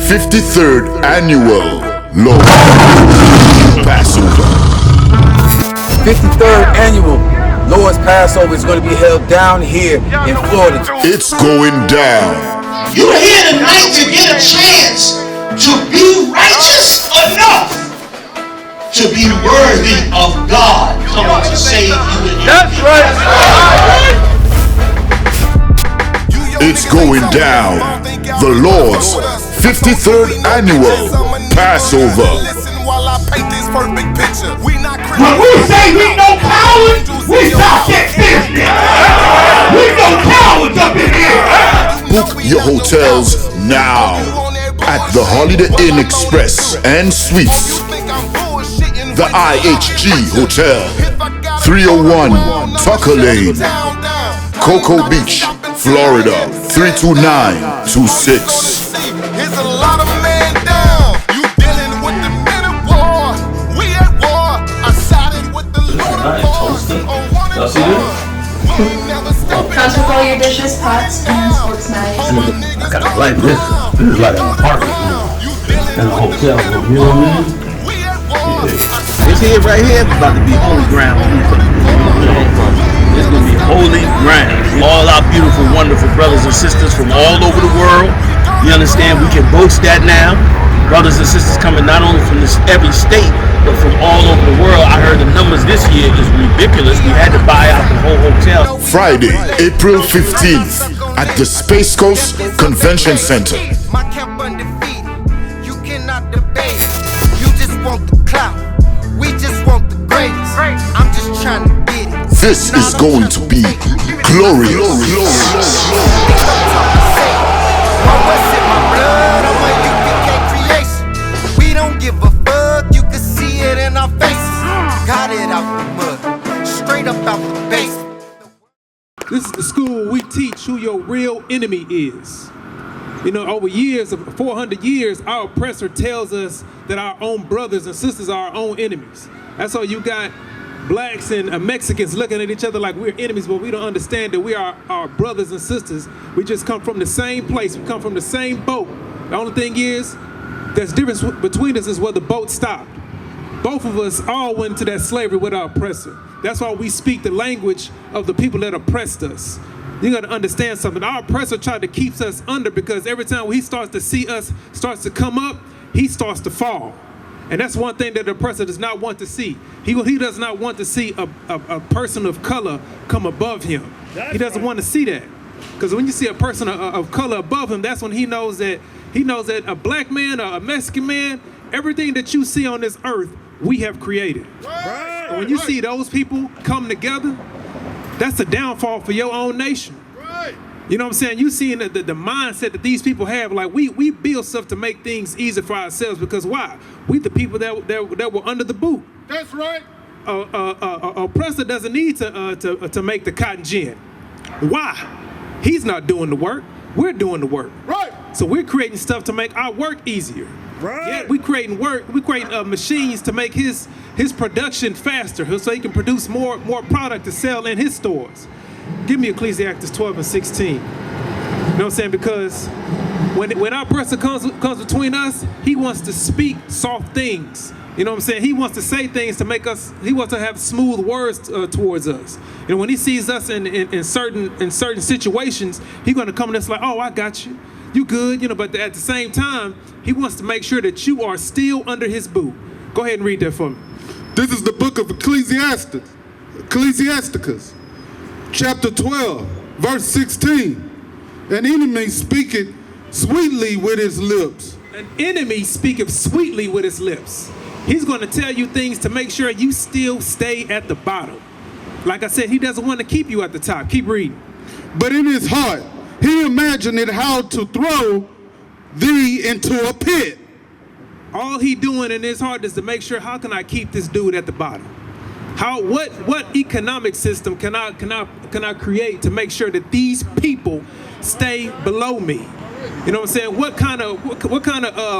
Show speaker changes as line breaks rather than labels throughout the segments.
53rd Annual Lord Passover.
53rd Annual Lord's Passover is going to be held down here in Florida.
It's going down.
You're here tonight to get a chance to be righteous enough to be worthy of God coming to save you.
That's right.
It's going down. The Lord's 53rd Annual Passover.
When we say we no cowards, we talk that business. We no cowards up in here.
Book your hotels now at the Holiday Inn Express and Suites, the IHG Hotel, 301 Tucker Lane, Cocoa Beach, Florida, 32926.
Here's a lot of men down. You dealing with the men of war. We at war. I sided with the Lord of Lords.
Y'all see this?
Comes with all your dishes, pots, and sports knives.
I gotta like this. This is like an apartment and a hotel room, you know what I mean? Yeah. This here right here is about to be holy ground. It's gonna be holy ground. All our beautiful, wonderful brothers and sisters from all over the world. You understand? We can boast that now. Brothers and sisters coming not only from every state, but from all over the world. I heard the numbers this year is ridiculous. We had to buy out the whole hotel.
Friday, April 15th at the Space Coast Convention Center.
My camp undefeated. You cannot debate. You just want the clout. We just want the grades. I'm just trying to get it.
This is going to be glorious.
We don't give a fuck, you can see it in our faces. Got it out the mud, straight up out the base.
This is the school where we teach who your real enemy is. You know, over years, of 400 years, our oppressor tells us that our own brothers and sisters are our own enemies. That's why you got blacks and Mexicans looking at each other like we're enemies, but we don't understand that we are our brothers and sisters. We just come from the same place. We come from the same boat. The only thing is, there's difference between us is where the boat stopped. Both of us all went into that slavery with our oppressor. That's why we speak the language of the people that oppressed us. You got to understand something. Our oppressor tried to keep us under because every time he starts to see us, starts to come up, he starts to fall. And that's one thing that the oppressor does not want to see. He does not want to see a person of color come above him. He doesn't want to see that. Because when you see a person of color above him, that's when he knows that a black man or a Mexican man, everything that you see on this earth, we have created. Right. And when you see those people come together, that's a downfall for your own nation. Right. You know what I'm saying? You seeing the mindset that these people have, like we build stuff to make things easier for ourselves because why? We the people that were under the boot.
That's right.
Oppressor doesn't need to make the cotton gin. Why? He's not doing the work. We're doing the work. Right. So we're creating stuff to make our work easier. Right. Yeah, we creating machines to make his production faster so he can produce more product to sell in his stores. Give me Ecclesiastes 12 and 16. You know what I'm saying? Because when our oppressor comes between us, he wants to speak soft things. You know what I'm saying? He wants to say things to make us, he wants to have smooth words towards us. And when he sees us in certain situations, he's going to come to us like, oh, I got you. You good, you know, but at the same time, he wants to make sure that you are still under his boot. Go ahead and read that for me.
This is the book of Ecclesiasticus, chapter 12, verse 16. An enemy speaketh sweetly with his lips.
An enemy speaketh sweetly with his lips. He's going to tell you things to make sure you still stay at the bottom. Like I said, he doesn't want to keep you at the top. Keep reading.
But in his heart, he imagined how to throw thee into a pit.
All he doing in his heart is to make sure, how can I keep this dude at the bottom? What economic system can I create to make sure that these people stay below me? You know what I'm saying? What kind of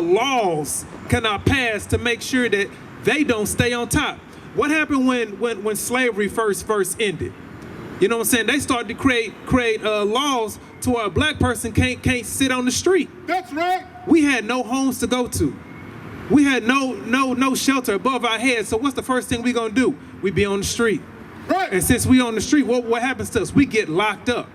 laws can I pass to make sure that they don't stay on top? What happened when slavery first ended? You know what I'm saying? They started to create laws where a black person can't sit on the street.
That's right.
We had no homes to go to. We had no shelter above our heads. So what's the first thing we gonna do? We be on the street.
Right.
And since we on the street, what happens to us? We get locked up.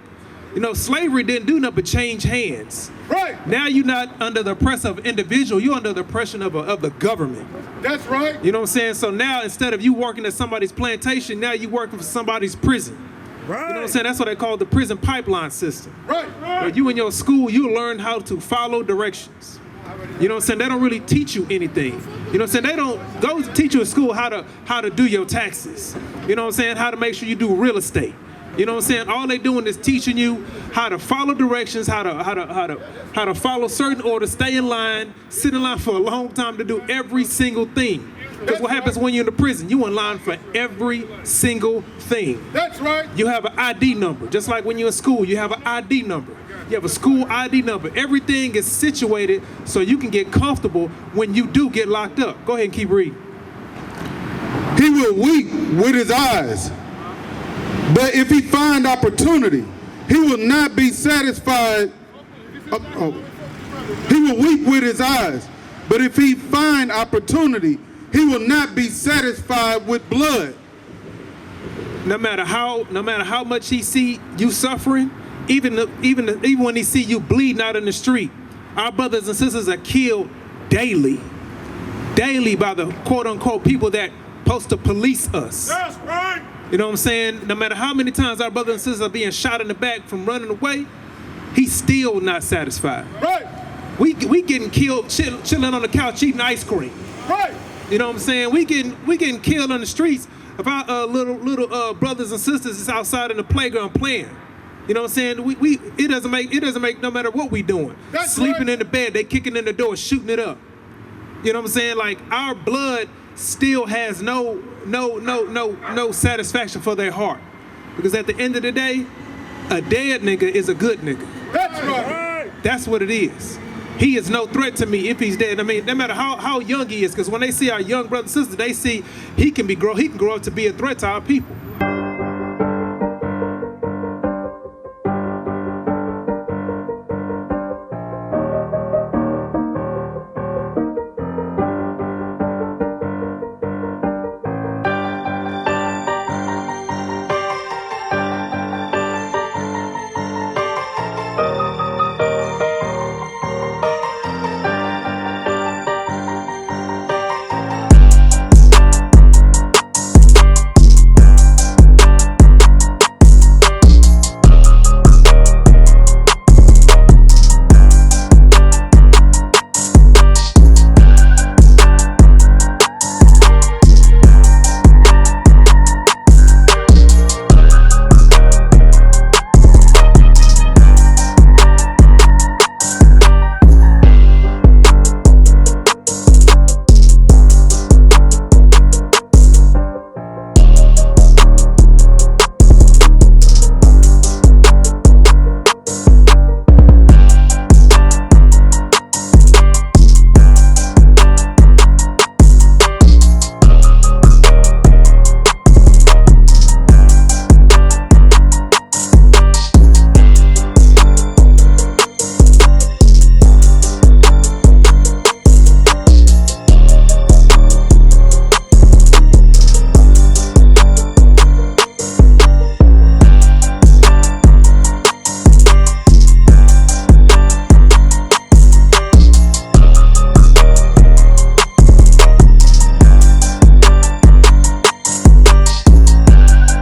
You know, slavery didn't do nothing but change hands.
Right.
Now you're not under the oppression of an individual, you're under the oppression of the government.
That's right.
You know what I'm saying? So now instead of you working at somebody's plantation, now you working for somebody's prison.
Right.
You know what I'm saying? That's what they call the prison pipeline system.
Right.
Where you in your school, you learn how to follow directions. You know what I'm saying? They don't really teach you anything. You know what I'm saying? They don't go teach you at school how to do your taxes. You know what I'm saying? How to make sure you do real estate. You know what I'm saying? All they doing is teaching you how to follow directions, how to follow certain orders, stay in line, sit in line for a long time to do every single thing. Because what happens when you're in the prison? You in line for every single thing.
That's right.
You have an ID number. Just like when you're in school, you have an ID number. You have a school ID number. Everything is situated so you can get comfortable when you do get locked up. Go ahead and keep reading.
He will weep with his eyes, but if he find opportunity, he will not be satisfied. He will weep with his eyes, but if he find opportunity, he will not be satisfied with blood.
No matter how much he see you suffering, even when he see you bleeding out in the street, our brothers and sisters are killed daily by the quote unquote people that supposed to police us.
That's right.
You know what I'm saying? No matter how many times our brothers and sisters are being shot in the back from running away, he's still not satisfied.
Right.
We getting killed chilling on the couch eating ice cream.
Right.
You know what I'm saying? We getting killed on the streets of our little brothers and sisters is outside in the playground playing. You know what I'm saying? It doesn't make no matter what we doing.
That's
sleeping
right.
in the bed, they kicking in the door, shooting it up. You know what I'm saying? Like our blood still has no satisfaction for their heart. Because at the end of the day, a dead nigga is a good nigga.
That's right.
That's what it is. He is no threat to me if he's dead. I mean, no matter how young he is, because when they see our young brothers and sisters, they see he can grow up to be a threat to our people.